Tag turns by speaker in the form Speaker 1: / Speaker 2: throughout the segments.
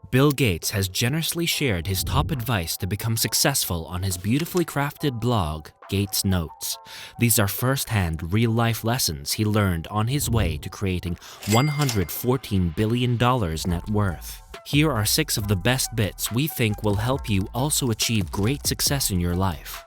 Speaker 1: Bill Gates has generously shared his top advice to become successful on his beautifully crafted blog, GatesNotes. These are first-hand, real-life lessons he learned on his way to creating $114 billion net worth. Here are 6 of the best bits we think will help you also achieve great success in your life.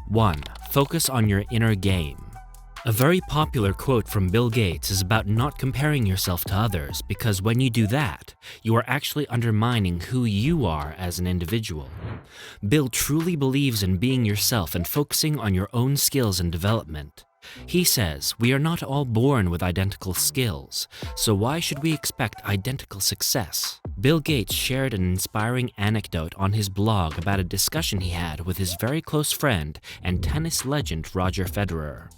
Speaker 1: 1. Focus on your inner game. A very popular quote from Bill Gates is about not comparing yourself to others, because when you do that, you are actually undermining who you are as an individual. Bill truly believes in being yourself and focusing on your own skills and development. He says, we are not all born with identical skills, so why should we expect identical success? Bill Gates shared an inspiring anecdote on his blog about a discussion he had with his very close friend and tennis legend Roger Federer.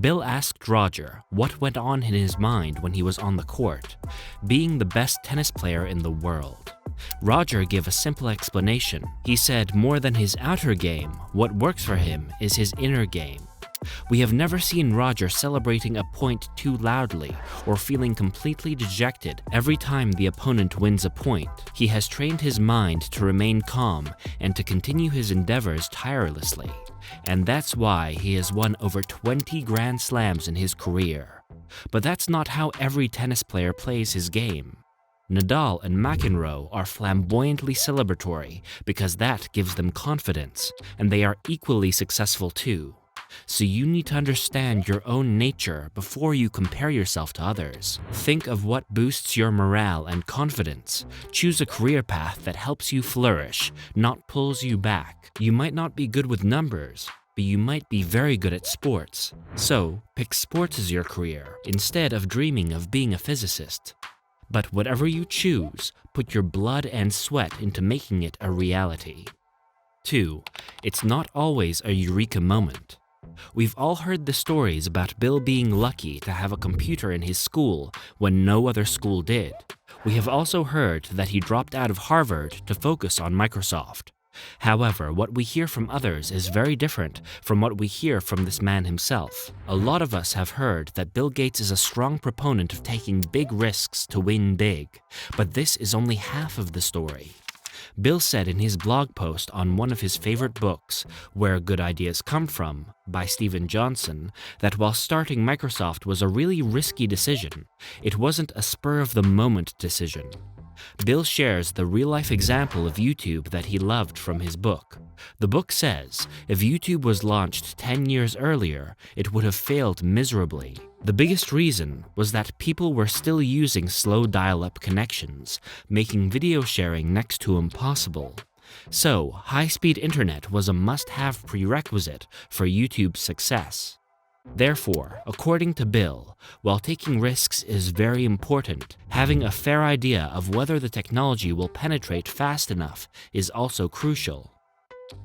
Speaker 1: Bill asked Roger what went on in his mind when he was on the court, being the best tennis player in the world. Roger gave a simple explanation. He said more than his outer game, what works for him is his inner game. We have never seen Roger celebrating a point too loudly or feeling completely dejected every time the opponent wins a point. He has trained his mind to remain calm and to continue his endeavors tirelessly. And that's why he has won over 20 Grand Slams in his career. But that's not how every tennis player plays his game. Nadal and McEnroe are flamboyantly celebratory because that gives them confidence, and they are equally successful too. So you need to understand your own nature before you compare yourself to others. Think of what boosts your morale and confidence. Choose a career path that helps you flourish, not pulls you back. You might not be good with numbers, but you might be very good at sports. So pick sports as your career, instead of dreaming of being a physicist. But whatever you choose, put your blood and sweat into making it a reality. 2. It's not always a Eureka moment. We've all heard the stories about Bill being lucky to have a computer in his school when no other school did. We have also heard that he dropped out of Harvard to focus on Microsoft. However, what we hear from others is very different from what we hear from this man himself. A lot of us have heard that Bill Gates is a strong proponent of taking big risks to win big, but this is only half of the story. Bill said in his blog post on one of his favorite books, Where Good Ideas Come From, by Steven Johnson, that while starting Microsoft was a really risky decision, it wasn't a spur-of-the-moment decision. Bill shares the real-life example of YouTube that he loved from his book. The book says, if YouTube was launched 10 years earlier, it would have failed miserably. The biggest reason was that people were still using slow dial-up connections, making video sharing next to impossible. So, high-speed internet was a must-have prerequisite for YouTube's success. Therefore, according to Bill, while taking risks is very important, having a fair idea of whether the technology will penetrate fast enough is also crucial.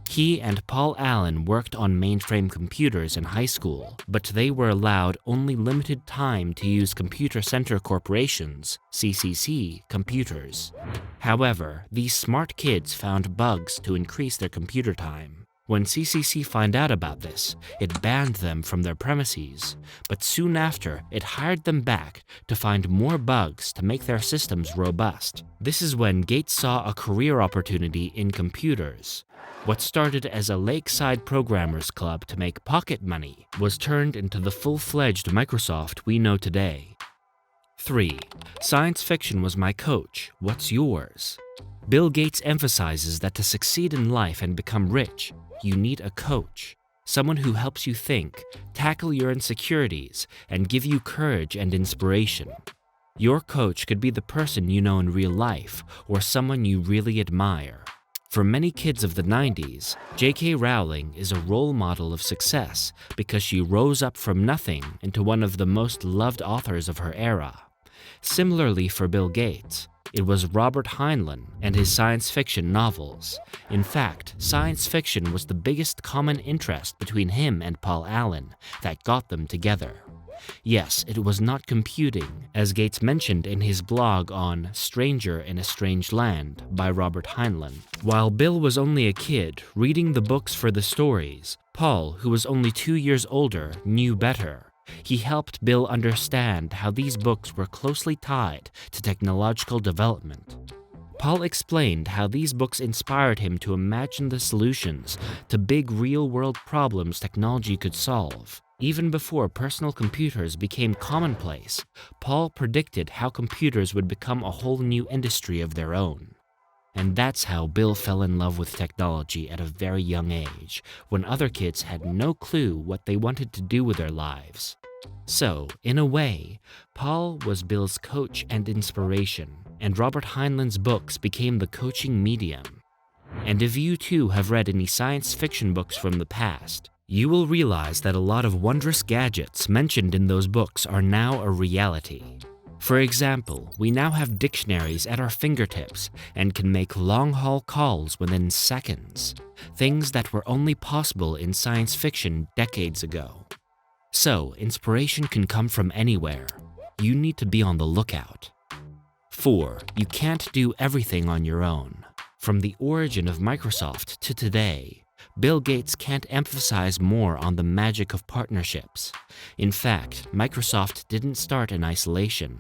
Speaker 1: He and Paul Allen worked on mainframe computers in high school, but they were allowed only limited time to use Computer Center Corporation's (CCC) computers. However, these smart kids found bugs to increase their computer time. When CCC found out about this, it banned them from their premises, but soon after, it hired them back to find more bugs to make their systems robust. This is when Gates saw a career opportunity in computers. What started as a lakeside programmers club to make pocket money was turned into the full-fledged Microsoft we know today. 3. Science fiction was my coach. What's yours? Bill Gates emphasizes that to succeed in life and become rich, you need a coach, someone who helps you think, tackle your insecurities, and give you courage and inspiration. Your coach could be the person you know in real life or someone you really admire. For many kids of the 90s, J.K. Rowling is a role model of success because she rose up from nothing into one of the most loved authors of her era. Similarly for Bill Gates, it was Robert Heinlein and his science fiction novels. In fact, science fiction was the biggest common interest between him and Paul Allen that got them together. Yes, it was not computing, as Gates mentioned in his blog on Stranger in a Strange Land by Robert Heinlein. While Bill was only a kid reading the books for the stories, Paul, who was only 2 years older, knew better. He helped Bill understand how these books were closely tied to technological development. Paul explained how these books inspired him to imagine the solutions to big real-world problems technology could solve. Even before personal computers became commonplace, Paul predicted how computers would become a whole new industry of their own. And that's how Bill fell in love with technology at a very young age, when other kids had no clue what they wanted to do with their lives. So, in a way, Paul was Bill's coach and inspiration, and Robert Heinlein's books became the coaching medium. And if you too have read any science fiction books from the past, you will realize that a lot of wondrous gadgets mentioned in those books are now a reality. For example, we now have dictionaries at our fingertips and can make long-haul calls within seconds, things that were only possible in science fiction decades ago. So, inspiration can come from anywhere. You need to be on the lookout. 4. You can't do everything on your own. From the origin of Microsoft to today, Bill Gates can't emphasize more on the magic of partnerships. In fact, Microsoft didn't start in isolation.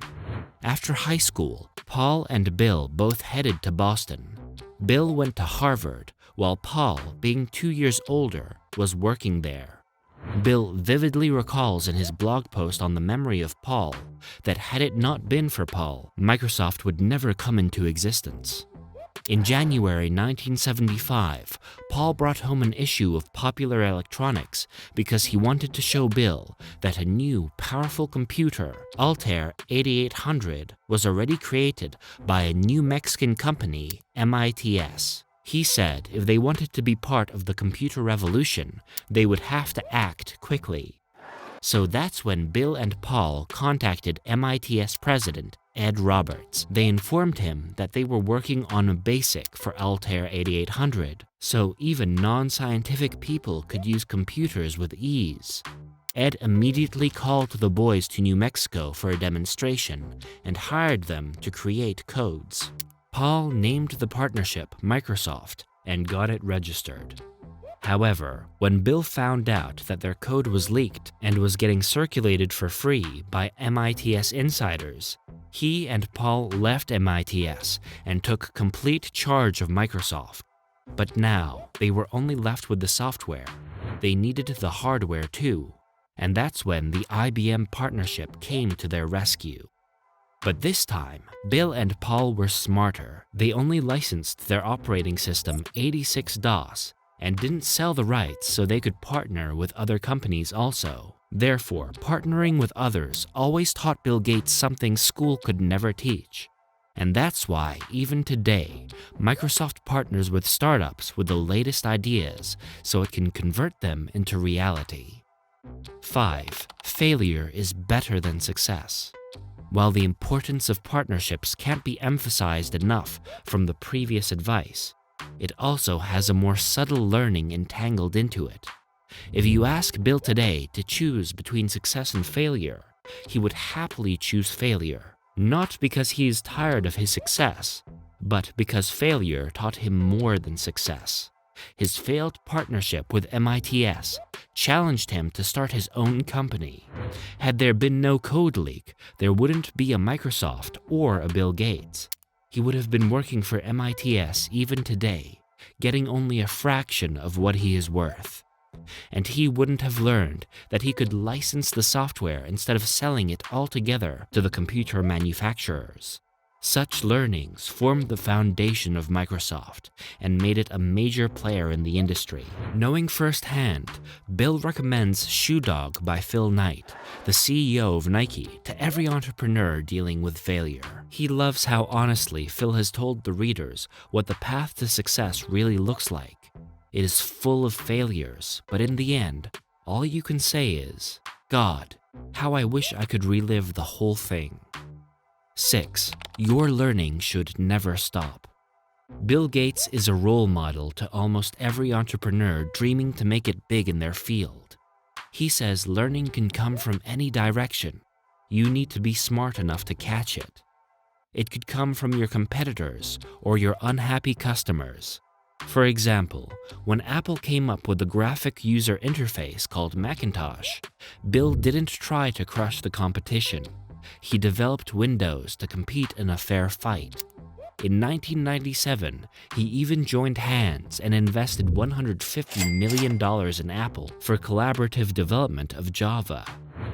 Speaker 1: After high school, Paul and Bill both headed to Boston. Bill went to Harvard, while Paul, being 2 years older, was working there. Bill vividly recalls in his blog post on the memory of Paul that had it not been for Paul, Microsoft would never come into existence. In January 1975, Paul brought home an issue of Popular Electronics because he wanted to show Bill that a new, powerful computer, Altair 8800, was already created by a New Mexican company, MITS. He said if they wanted to be part of the computer revolution, they would have to act quickly. So that's when Bill and Paul contacted MITS president Ed Roberts. They informed him that they were working on a BASIC for Altair 8800, so even non-scientific people could use computers with ease. Ed immediately called the boys to New Mexico for a demonstration and hired them to create codes. Paul named the partnership Microsoft and got it registered. However, when Bill found out that their code was leaked and was getting circulated for free by MITS insiders, he and Paul left MITS and took complete charge of Microsoft. But now, they were only left with the software. They needed the hardware too, and that's when the IBM partnership came to their rescue. But this time, Bill and Paul were smarter. They only licensed their operating system 86-DOS and didn't sell the rights so they could partner with other companies also. Therefore, partnering with others always taught Bill Gates something school could never teach. And that's why, even today, Microsoft partners with startups with the latest ideas so it can convert them into reality. 5. Failure is better than success. While the importance of partnerships can't be emphasized enough from the previous advice, it also has a more subtle learning entangled into it. If you ask Bill today to choose between success and failure, he would happily choose failure, not because he is tired of his success, but because failure taught him more than success. His failed partnership with MITS challenged him to start his own company. Had there been no code leak, there wouldn't be a Microsoft or a Bill Gates. He would have been working for MITS even today, getting only a fraction of what he is worth. And he wouldn't have learned that he could license the software instead of selling it altogether to the computer manufacturers. Such learnings formed the foundation of Microsoft and made it a major player in the industry. Knowing firsthand, Bill recommends Shoe Dog by Phil Knight, the CEO of Nike, to every entrepreneur dealing with failure. He loves how honestly Phil has told the readers what the path to success really looks like. It is full of failures, but in the end, all you can say is, God, how I wish I could relive the whole thing. 6. Your learning should never stop. Bill Gates is a role model to almost every entrepreneur dreaming to make it big in their field. He says learning can come from any direction. You need to be smart enough to catch it. It could come from your competitors or your unhappy customers. For example, when Apple came up with the graphic user interface called Macintosh, Bill didn't try to crush the competition. He developed Windows to compete in a fair fight. In 1997, he even joined hands and invested $150 million in Apple for collaborative development of Java,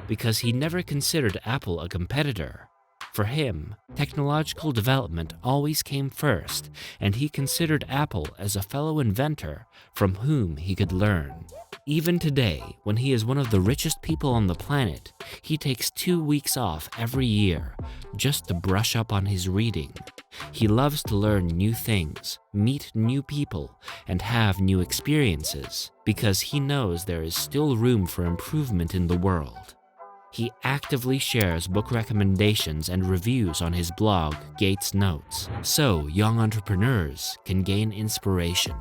Speaker 1: because he never considered Apple a competitor. For him, technological development always came first, and he considered Apple as a fellow inventor from whom he could learn. Even today, when he is one of the richest people on the planet, he takes 2 weeks off every year just to brush up on his reading. He loves to learn new things, meet new people, and have new experiences because he knows there is still room for improvement in the world. He actively shares book recommendations and reviews on his blog, GatesNotes, so young entrepreneurs can gain inspiration.